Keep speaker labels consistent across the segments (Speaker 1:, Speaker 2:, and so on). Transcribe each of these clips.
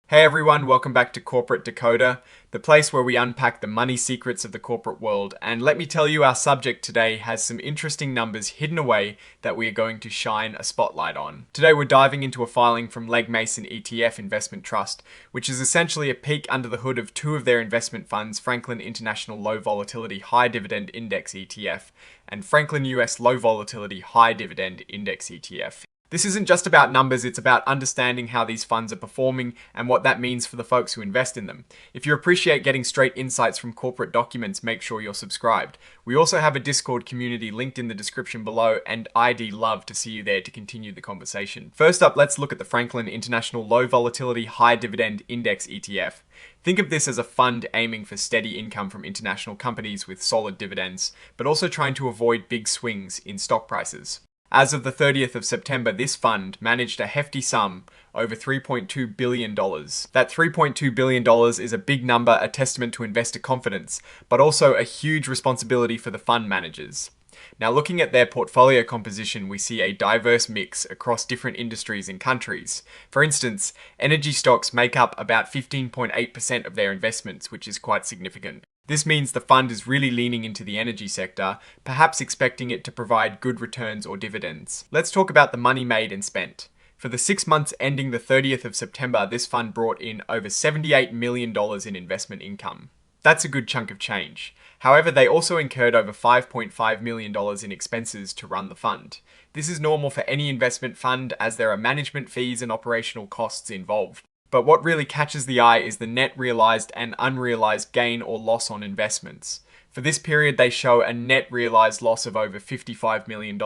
Speaker 1: Hey everyone, welcome back to Corporate Decoder, the place where we unpack the money secrets of the corporate world. And let me tell you, our subject today has some interesting numbers hidden away that we are going to shine a spotlight on. Today we're diving into a filing from Legg Mason ETF Investment Trust, which is essentially a peek under the hood of two of their investment funds, Franklin International Low Volatility High Dividend Index ETF and Franklin US Low Volatility High Dividend Index ETF. This isn't just about numbers, it's about understanding how these funds are performing and what that means for the folks who invest in them. If you appreciate getting straight insights from corporate documents, make sure you're subscribed. We also have a Discord community linked in the description below, and I'd love to see you there to continue the conversation. First up, let's look at the Franklin International Low Volatility High Dividend Index ETF. Think of this as a fund aiming for steady income from international companies with solid dividends, but also trying to avoid big swings in stock prices. As of the 30th of September, this fund managed a hefty sum, over $3.2 billion. That $3.2 billion is a big number, a testament to investor confidence, but also a huge responsibility for the fund managers. Now, looking at their portfolio composition, we see a diverse mix across different industries and countries. For instance, energy stocks make up about 15.8% of their investments, which is quite significant. This means the fund is really leaning into the energy sector, perhaps expecting it to provide good returns or dividends. Let's talk about the money made and spent. For the 6 months ending the 30th of September, this fund brought in over $78 million in investment income. That's a good chunk of change. However, they also incurred over $5.5 million in expenses to run the fund. This is normal for any investment fund, as there are management fees and operational costs involved. But what really catches the eye is the net realized and unrealized gain or loss on investments. For this period, they show a net realized loss of over $55 million.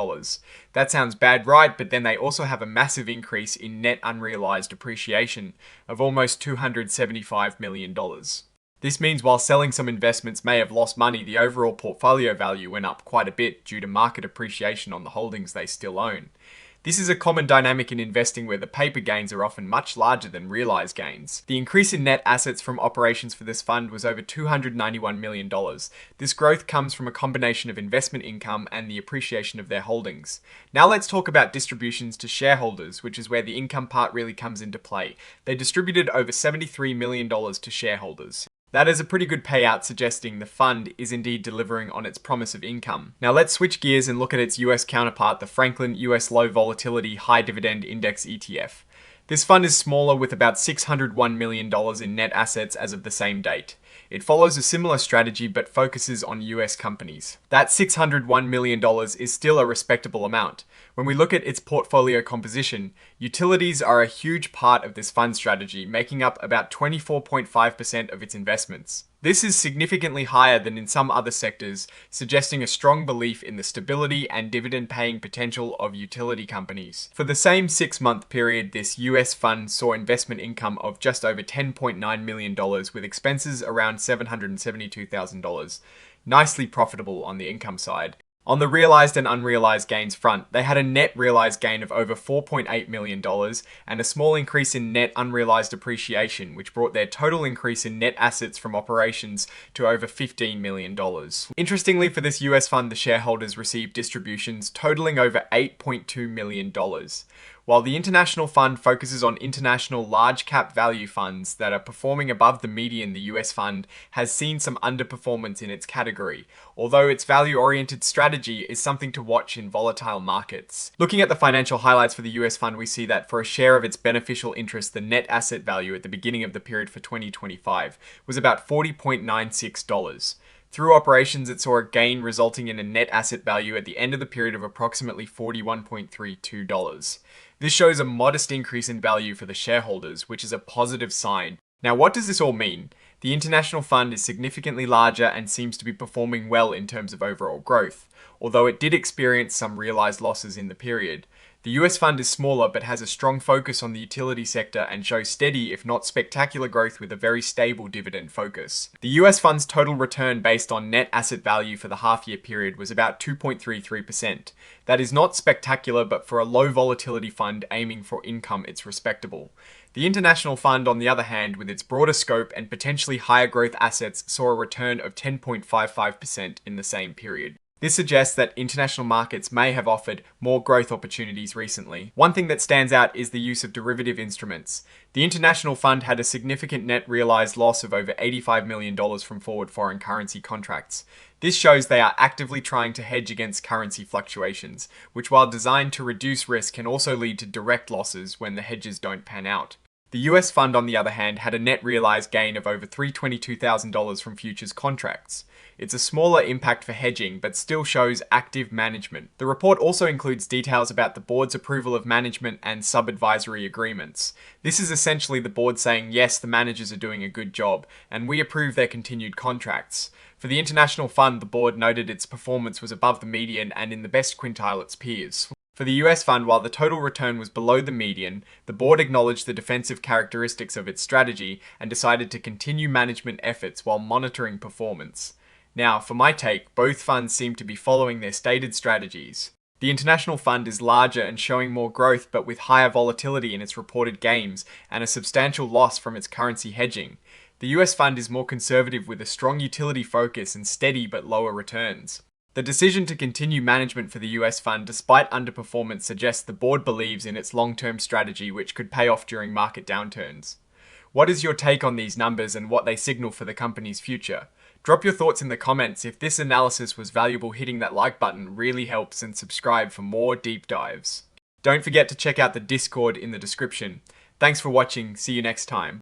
Speaker 1: That sounds bad, right? But then they also have a massive increase in net unrealized appreciation of almost $275 million. This means while selling some investments may have lost money, the overall portfolio value went up quite a bit due to market appreciation on the holdings they still own. This is a common dynamic in investing where the paper gains are often much larger than realized gains. The increase in net assets from operations for this fund was over $291 million. This growth comes from a combination of investment income and the appreciation of their holdings. Now let's talk about distributions to shareholders, which is where the income part really comes into play. They distributed over $73 million to shareholders. That is a pretty good payout, suggesting the fund is indeed delivering on its promise of income. Now let's switch gears and look at its US counterpart, the Franklin US Low Volatility High Dividend Index ETF. This fund is smaller with about $601 million in net assets as of the same date. It follows a similar strategy but focuses on US companies. That $601 million is still a respectable amount. When we look at its portfolio composition, utilities are a huge part of this fund strategy, making up about 24.5% of its investments. This is significantly higher than in some other sectors, suggesting a strong belief in the stability and dividend-paying potential of utility companies. For the same 6-month period, this US fund saw investment income of just over $10.9 million with expenses around $772,000. Nicely profitable on the income side. On the realized and unrealized gains front, they had a net realized gain of over $4.8 million and a small increase in net unrealized appreciation, which brought their total increase in net assets from operations to over $15 million. Interestingly, for this US fund, the shareholders received distributions totaling over $8.2 million. While the international fund focuses on international large cap value funds that are performing above the median, the US fund has seen some underperformance in its category, although its value-oriented strategy is something to watch in volatile markets. Looking at the financial highlights for the US fund, we see that for a share of its beneficial interest, the net asset value at the beginning of the period for 2025 was about $40.96. Through operations, it saw a gain resulting in a net asset value at the end of the period of approximately $41.32. This shows a modest increase in value for the shareholders, which is a positive sign. Now, what does this all mean? The international fund is significantly larger and seems to be performing well in terms of overall growth, although it did experience some realized losses in the period. The US fund is smaller but has a strong focus on the utility sector and shows steady, if not spectacular, growth with a very stable dividend focus. The US fund's total return based on net asset value for the half-year period was about 2.33%. That is not spectacular, but for a low volatility fund aiming for income, it's respectable. The international fund, on the other hand, with its broader scope and potentially higher growth assets, saw a return of 10.55% in the same period. This suggests that international markets may have offered more growth opportunities recently. One thing that stands out is the use of derivative instruments. The international fund had a significant net realized loss of over $85 million from forward foreign currency contracts. This shows they are actively trying to hedge against currency fluctuations, which while designed to reduce risk can also lead to direct losses when the hedges don't pan out. The US fund, on the other hand, had a net realized gain of over $322,000 from futures contracts. It's a smaller impact for hedging, but still shows active management. The report also includes details about the board's approval of management and sub-advisory agreements. This is essentially the board saying, yes, the managers are doing a good job, and we approve their continued contracts. For the international fund, the board noted its performance was above the median and in the best quintile its peers. For the US fund, while the total return was below the median, the board acknowledged the defensive characteristics of its strategy and decided to continue management efforts while monitoring performance. Now, for my take, both funds seem to be following their stated strategies. The international fund is larger and showing more growth, but with higher volatility in its reported gains and a substantial loss from its currency hedging. The US fund is more conservative with a strong utility focus and steady but lower returns. The decision to continue management for the US fund despite underperformance suggests the board believes in its long-term strategy, which could pay off during market downturns. What is your take on these numbers and what they signal for the company's future? Drop your thoughts in the comments. If this analysis was valuable, hitting that like button really helps, and subscribe for more deep dives. Don't forget to check out the Discord in the description. Thanks for watching. See you next time.